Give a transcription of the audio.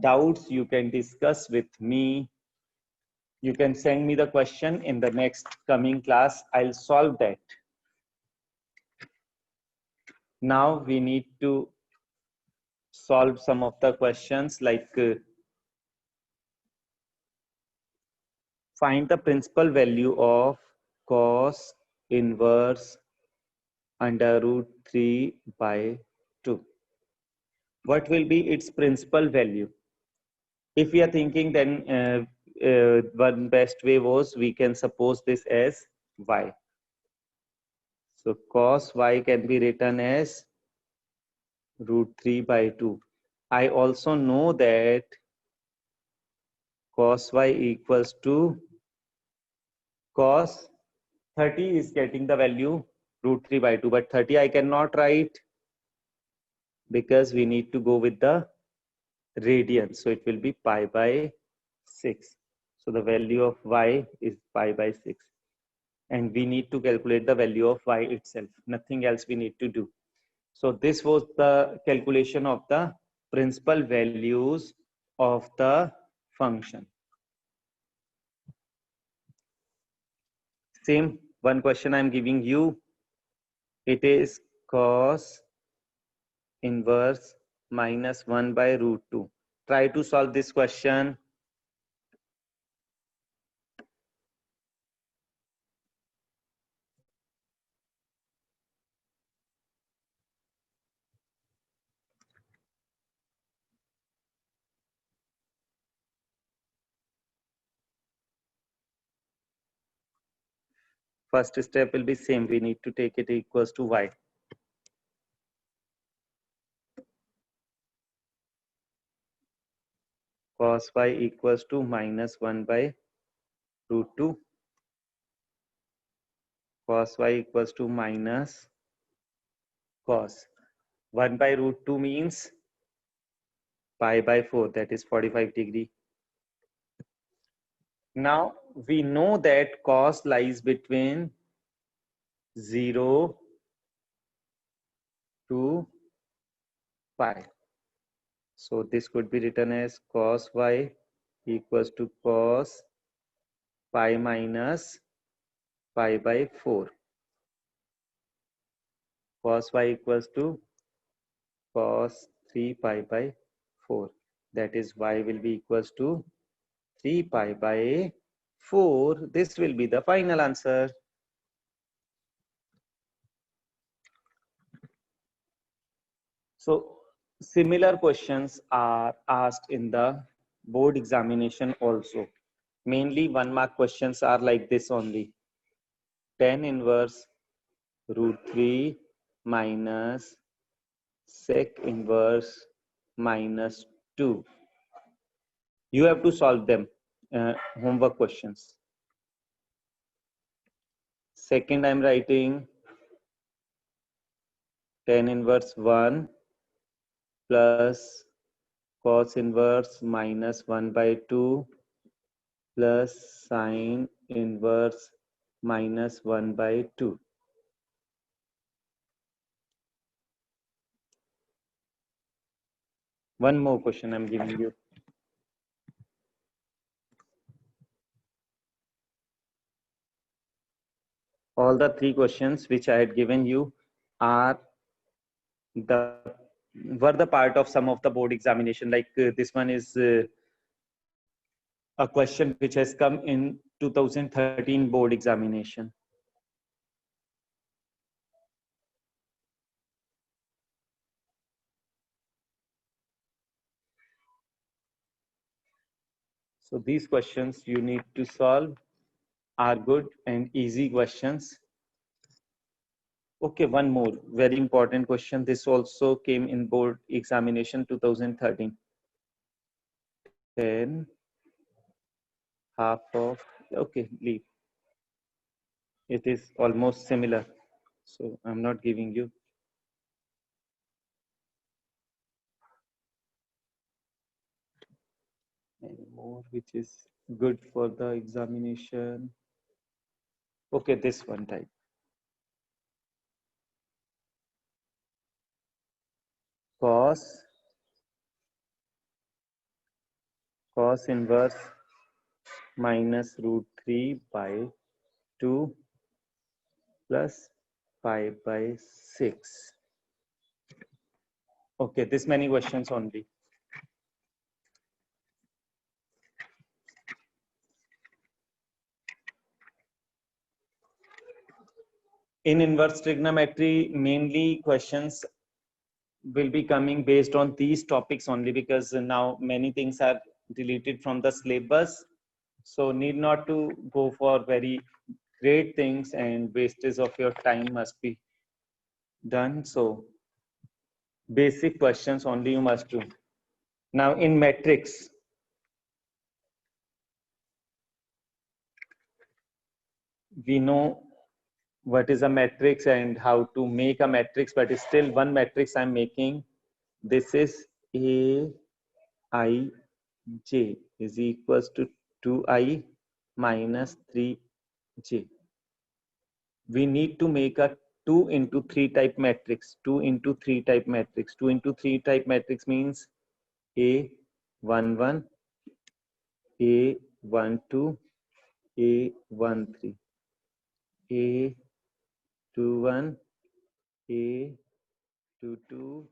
doubts, you can discuss with me. You can send me the question in the next coming class. I'll solve that. Now we need to solve some of the questions like find the principal value of cos inverse under root 3 by 2. What will be its principal value? If we are thinking, then one best way was we can suppose this as y. So cos y can be written as root 3 by 2. I also know that cos y equals to cos 30 is getting the value root 3 by 2, but 30 I cannot write because we need to go with the radian. So it will be pi by 6. So the value of y is pi by 6. And we need to calculate the value of y itself. Nothing else we need to do. So this was the calculation of the principal values of the function. Same one question I'm giving you. It is cos inverse minus 1 by root 2. Try to solve this question. First step will be same. We need to take it equals to y. Cos y equals to minus 1 by root 2. Cos y equals to minus cos 1 by root 2 means pi by 4, that is 45 degree. Now we know that cos lies between 0 to pi. So this could be written as cos y equals to cos pi minus pi by 4. Cos y equals to cos 3 pi by 4. That is y will be equals to 3 pi by 4. This will be the final answer. So similar questions are asked in the board examination also. Mainly 1 mark questions are like this only. Tan inverse root 3 minus sec inverse minus 2. You have to solve them, homework questions. Second, I'm writing tan inverse 1 plus cos inverse minus 1 by 2 plus sine inverse minus 1 by 2. One more question I'm giving you. All the 3 questions which I had given you are were the part of some of the board examination. Like this one is a question which has come in 2013 board examination. So these questions you need to solve are good and easy questions. Okay, one more very important question. This also came in board examination 2013. 10 half of, okay, leave. It is almost similar, so I'm not giving you. Any more which is good for the examination. Okay, this one type. Cos cos inverse minus root 3 by 2 plus pi by 6. Okay, this many questions only. In inverse trigonometry, mainly questions will be coming based on these topics only, because now many things are deleted from the syllabus. So need not to go for very great things, and wastage of your time must be done. So basic questions only you must do. Now in matrix, we know what is a matrix and how to make a matrix, but it's still one matrix I'm making. This is Aij is equals to 2i minus 3j. We need to make a 2 into 3 type matrix. 2 into 3 type matrix. 2 into 3 type matrix means A11, A12, A13, A21, A22,